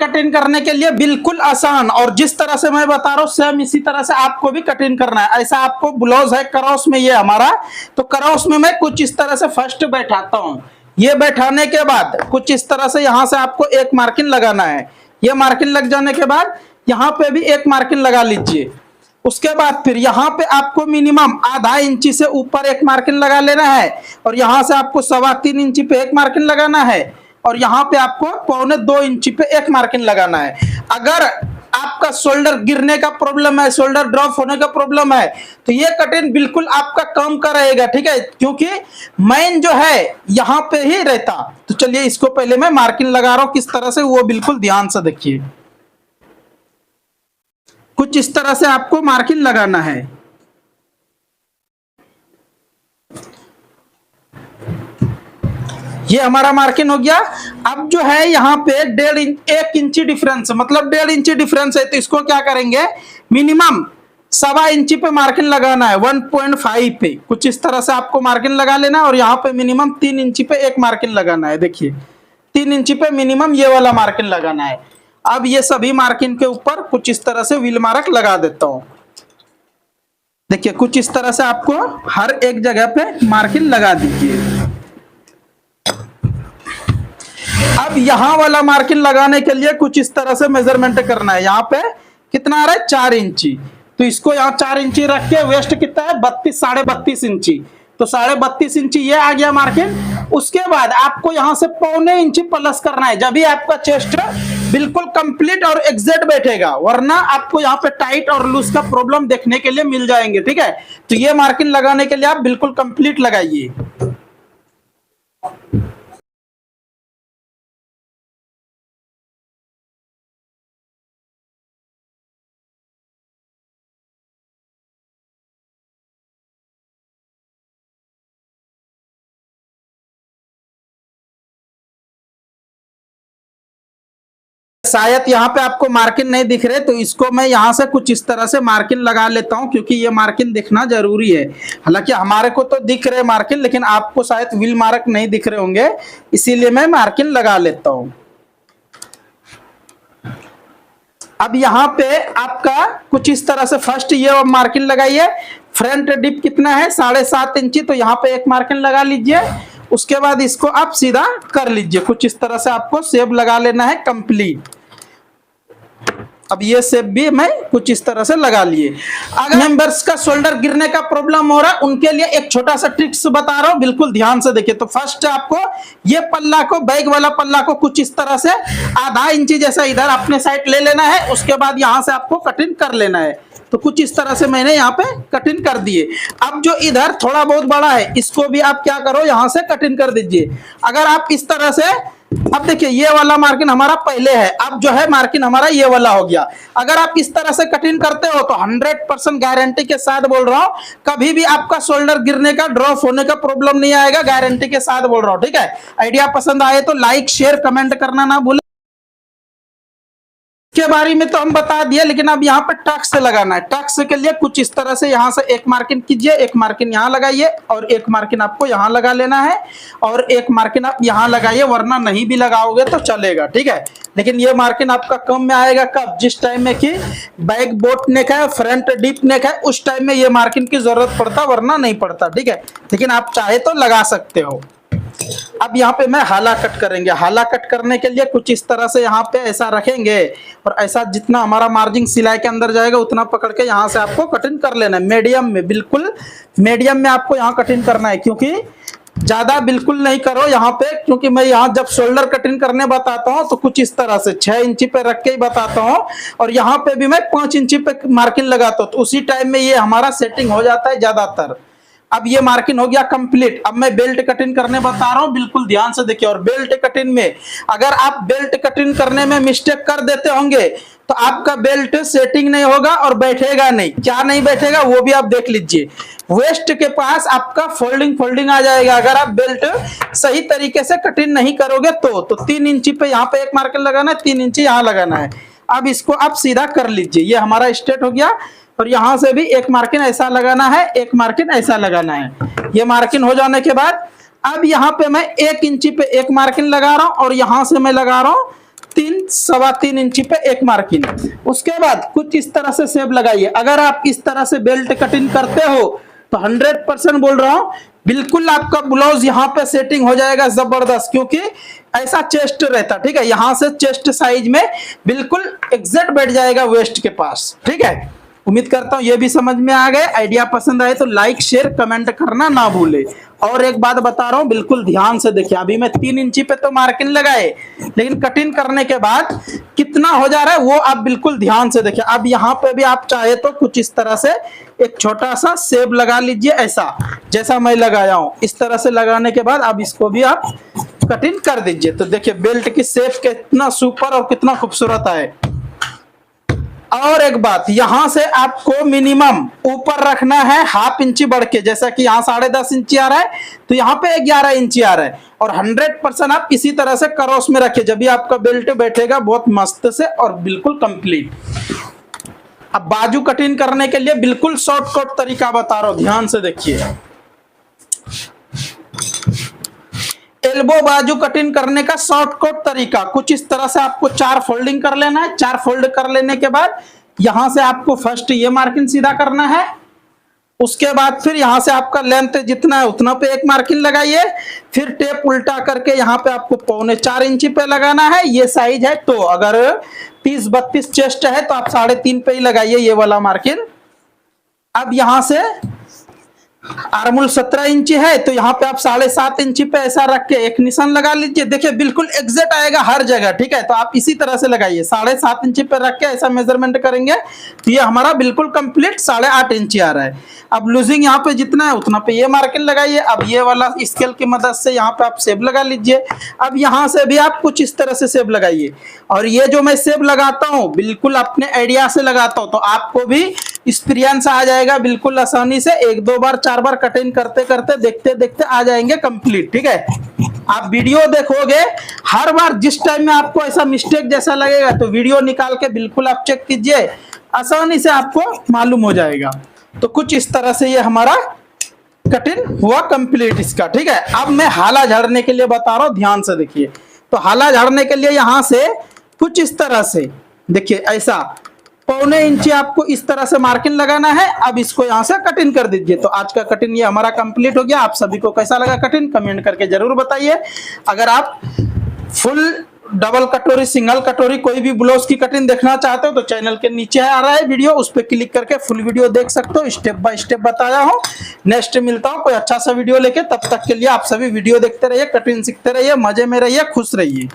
Cutting करने के लिए बिल्कुल आसान, और जिस तरह से मैं बता रहा हूँ सेम इसी तरह से आपको भी कटिंग करना है। ऐसा आपको ब्लाउज है क्रॉस में ये हमारा, तो क्रॉस में मैं कुछ इस तरह से फर्स्ट बैठाता हूँ। ये बैठाने के बाद कुछ इस तरह से यहाँ से आपको एक मार्किंग लगाना है। ये मार्किंग लग जाने के बाद यहाँ पे भी एक मार्किंग लगा लीजिए। उसके बाद फिर यहाँ पे आपको मिनिमम आधा इंची से ऊपर एक मार्किंग लगा लेना है, और यहाँ से आपको 3.25 इंची पे एक मार्किंग लगाना है, और यहाँ पे आपको 1.25 इंची पे एक मार्किंग लगाना है। अगर आपका शोल्डर गिरने का प्रॉब्लम है, शोल्डर ड्रॉप होने का प्रॉब्लम है, तो ये कटिंग बिल्कुल आपका काम का रहेगा, ठीक है, क्योंकि मेन जो है यहाँ पे ही रहता। तो चलिए इसको पहले मैं मार्किंग लगा रहा हूँ किस तरह से, वो बिल्कुल ध्यान से देखिए। कुछ इस तरह से आपको मार्किंग लगाना है। ये हमारा मार्किंग हो गया। अब जो है यहाँ पे 1 इंची डिफरेंस, मतलब 1.5 इंची डिफरेंस है, तो इसको क्या करेंगे, मिनिमम 1.25 इंची पे मार्किंग लगाना है, 1.5 पे कुछ इस तरह से आपको मार्किंग लगा लेना, और यहाँ पे मिनिमम 3 इंची पे एक मार्किंग लगाना है। देखिए 3 इंची पे मिनिमम ये वाला मार्किंग लगाना है। अब ये सभी मार्किंग के ऊपर कुछ इस तरह से व्हील मार्क लगा देता हूं। देखिए कुछ इस तरह से आपको हर एक जगह पे मार्किंग लगा दीजिए। अब यहां वाला मार्किंग लगाने के लिए कुछ इस तरह से मेजरमेंट करना है। यहाँ पे कितना आ रहा है, 4 इंची, तो इसको यहाँ 4 इंची रख के वेस्ट कितना है, 32 इंची, तो 32.5 इंची ये आ गया मार्किंग। उसके बाद आपको यहाँ से 1.25 इंची प्लस करना है, जब भी आपका चेस्ट बिल्कुल कंप्लीट और एग्जैक्ट बैठेगा, वरना आपको यहाँ पे टाइट और लूज का प्रॉब्लम देखने के लिए मिल जाएंगे, ठीक है। तो ये मार्किंग लगाने के लिए आप बिल्कुल कंप्लीट लगाइए। शायद यहाँ पे आपको मार्किंग नहीं दिख रहे, तो इसको मैं यहाँ से कुछ इस तरह से मार्किंग लगा लेता हूँ, क्योंकि ये मार्किंग दिखना जरूरी है। हालांकि हमारे को तो दिख रहे मार्किंग, लेकिन आपको शायद व्हील मार्क नहीं दिख रहे होंगे, इसीलिए मैं मार्किंग लगा लेता हूँ। अब यहाँ पे आपका कुछ इस तरह से फर्स्ट ये मार्किंग लगाइए। फ्रंट डिप कितना है, 7.5 इंची, तो यहाँ पे एक मार्किंग लगा लीजिए। उसके बाद इसको आप सीधा कर लीजिए। कुछ इस तरह से आपको शेप लगा लेना है कंप्लीट। अब ये शेप भी मैं कुछ इस तरह से लगा लिए। अगर मेंबर्स का शोल्डर गिरने का प्रॉब्लम हो रहा है, उनके लिए एक छोटा सा ट्रिक्स बता रहा हूं, बिल्कुल ध्यान से देखिए। तो फर्स्ट आपको ये पल्ला को, बैक वाला पल्ला को कुछ इस तरह से आधा इंची जैसा इधर अपने साइड ले लेना है। उसके बाद यहां से आपको कटिंग कर लेना है। तो कुछ इस तरह से मैंने यहाँ पे कटिंग कर दिए। अब जो इधर थोड़ा बहुत बड़ा है, इसको भी आप क्या करो, यहां से कटिंग कर दीजिए। अगर आप इस तरह से, अब देखिए ये वाला मार्किंग हमारा पहले है, अब जो है मार्किंग हमारा ये वाला हो गया। अगर आप इस तरह से कटिंग करते हो तो 100% गारंटी के साथ बोल रहा हूं, कभी भी आपका शोल्डर गिरने का, ड्रॉप होने का प्रॉब्लम नहीं आएगा, गारंटी के साथ बोल रहा हूं, ठीक है। आइडिया पसंद आए तो लाइक शेयर कमेंट करना ना भूलें। के बारे में तो हम बता दिए, लेकिन अब यहाँ पे टक्स से लगाना है। टक्स के लिए कुछ इस तरह से यहाँ से एक मार्किंग कीजिए, एक मार्किंग यहाँ लगाइए, और एक मार्किंग आपको यहाँ लगा लेना है, और एक मार्किंग आप यहाँ लगाइए, वरना नहीं भी लगाओगे तो चलेगा, ठीक है। लेकिन ये मार्किंग आपका कम में आएगा कब, जिस टाइम में कि बैक बोट नेक है, फ्रंट डीप नेक है, उस टाइम में ये मार्किंग की जरूरत पड़ता, वरना नहीं पड़ता, ठीक है। लेकिन आप चाहे तो लगा सकते हो। अब यहाँ पे मैं हाला कट करेंगे। हाला कट करने के लिए कुछ इस तरह से यहाँ पे ऐसा रखेंगे, और ऐसा जितना हमारा मार्जिन सिलाई के अंदर जाएगा उतना पकड़ के यहाँ से आपको कटिंग कर लेना है। मीडियम में, बिल्कुल मीडियम में आपको यहाँ कटिंग करना है, क्योंकि ज्यादा बिल्कुल नहीं करो यहाँ पे, क्योंकि मैं यहाँ जब शोल्डर कटिंग करने बताता हूँ तो कुछ इस तरह से 6 इंची पे रख के ही बताता हूँ, और यहाँ पे भी मैं 5 इंची पे मार्किंग लगाता हूँ, तो उसी टाइम में ये हमारा सेटिंग हो जाता है ज्यादातर। अब ये मार्किंग हो गया कंप्लीट। अब मैं बेल्ट कटिंग करने बता रहा हूँ, बिल्कुल ध्यान से देखिए। और बेल्ट कटिंग में अगर आप बेल्ट कटिंग करने में मिस्टेक कर देते होंगे तो आपका बेल्ट सेटिंग नहीं होगा और बैठेगा नहीं। क्या नहीं बैठेगा वो भी आप देख लीजिए। वेस्ट के पास आपका फोल्डिंग आ जाएगा अगर आप बेल्ट सही तरीके से कटिंग नहीं करोगे तो 3 इंची पे यहाँ पे एक मार्किंग लगाना है, 3 इंची यहाँ लगाना है। अब इसको आप सीधा कर लीजिए। ये हमारा स्ट्रेट हो गया, और यहां से भी एक मार्किंग ऐसा लगाना है, एक मार्किंग ऐसा लगाना है। ये मार्किंग हो जाने के बाद अब यहाँ पे मैं 1 इंची पे एक मार्किंग लगा रहा हूं, और यहां से मैं लगा रहा हूं 3 सवा 3 इंची पे एक मार्किंग। उसके बाद कुछ इस तरह से सेब लगाइए। अगर आप इस तरह से बेल्ट कटिंग करते हो तो 100% बोल रहा हूं बिल्कुल आपका ब्लाउज यहाँ पे सेटिंग हो जाएगा जबरदस्त, क्योंकि ऐसा चेस्ट रहता, ठीक है। यहां से चेस्ट साइज में बिल्कुल एग्जैक्ट बैठ जाएगा वेस्ट के पास, ठीक है। उम्मीद करता हूं ये भी समझ में आ गए। आइडिया पसंद आए तो लाइक शेयर कमेंट करना ना भूले। और एक बात बता रहा हूं, बिल्कुल ध्यान से देखिए। अभी मैं 3 इंची पे तो मार्किंग लगाए, लेकिन कटिंग करने के बाद कितना हो जा रहा है वो आप बिल्कुल ध्यान से देखिए। अब यहाँ पे भी आप चाहे तो कुछ इस तरह से एक छोटा सा सेब लगा लीजिए, ऐसा जैसा मैं लगाया हूं। इस तरह से लगाने के बाद अब इसको भी आप कटिंग कर दीजिए। तो देखिए बेल्ट की शेप कितना सुपर और कितना खूबसूरत है। और एक बात, यहां से आपको मिनिमम ऊपर रखना है ½ इंची बढ़ के, जैसा कि यहाँ 10.5 इंची आ रहा है तो यहाँ पे 11 इंची आ रहा है। और 100% आप इसी तरह से क्रॉस में रखिए, जब भी आपका बेल्ट बैठेगा बहुत मस्त से और बिल्कुल कंप्लीट। अब बाजू कटिंग करने के लिए बिल्कुल शॉर्टकट तरीका बता रहा हूं, ध्यान से देखिए। एल्बो बाजू कटिंग करने का शॉर्टकट तरीका कुछ इस तरह से आपको 4 फोल्डिंग कर लेना है। 4 फोल्ड कर लेने के बाद यहां से आपको फर्स्ट ये मार्किंग सीधा करना है। उसके बाद फिर यहां से आपका लेंथ जितना है उतना पे एक मार्किंग लगाइए। फिर टेप उल्टा करके यहां पे आपको 3.25 इंची पे लगाना है। ये साइज है, तो अगर 30-32 चेस्ट है तो आप 3.5 पे ही लगाइए ये वाला मार्किंग। अब यहां से आर्मोल 17 इंची है तो यहाँ पे आप 7.5 इंची पे ऐसा रख के एक निशान लगा लीजिए। देखिए बिल्कुल एग्जैक्ट आएगा हर जगह, ठीक है। तो आप इसी तरह से लगाइए, 7.5 इंची पे रख के ऐसा मेजरमेंट करेंगे तो ये हमारा बिल्कुल कंप्लीट 8.5 इंची आ रहा है। अब लूजिंग यहाँ पे जितना है उतना पे ये मार्किंग लगाइए। अब ये वाला स्केल की मदद से यहाँ पे आप सेब लगा लीजिए। अब यहाँ से भी आप कुछ इस तरह से सेब लगाइए। और ये जो मैं सेब लगाता हूँ बिल्कुल अपने आइडिया से लगाता हूँ, तो आपको भी एक्सपीरियंस आ जाएगा बिल्कुल आसानी से। 1-2 बार 4 बार कटिंग करते करते देखते देखते आ जाएंगे कंप्लीट, ठीक है। आप वीडियो देखोगे हर बार, जिस टाइम में आपको ऐसा मिस्टेक जैसा लगेगा तो वीडियो निकाल के बिल्कुल आप चेक कीजिए, आसानी से आपको मालूम हो जाएगा। तो कुछ इस तरह से ये हमारा कटिंग हुआ कंप्लीट इसका, ठीक है। अब मैं हाला झाड़ने के लिए बता रहा हूं, ध्यान से देखिए। तो हाला झाड़ने के लिए यहां से कुछ इस तरह से देखिए, ऐसा 1.25 इंची आपको इस तरह से मार्किंग लगाना है। अब इसको यहां से कटिंग कर दीजिए। तो आज का कटिंग ये हमारा कंप्लीट हो गया। आप सभी को कैसा लगा कटिंग कमेंट करके जरूर बताइए। अगर आप फुल, डबल कटोरी, सिंगल कटोरी कोई भी ब्लाउज की कटिंग देखना चाहते हो तो चैनल के नीचे आ रहा है वीडियो, उस पर क्लिक करके फुल वीडियो देख सकते हो। स्टेप बाय स्टेप बताया हूँ। नेक्स्ट मिलता हूँ कोई अच्छा सा वीडियो लेके, तब तक के लिए आप सभी वीडियो देखते रहिए, कटिंग सीखते रहिए, मजे में रहिए, खुश रहिए।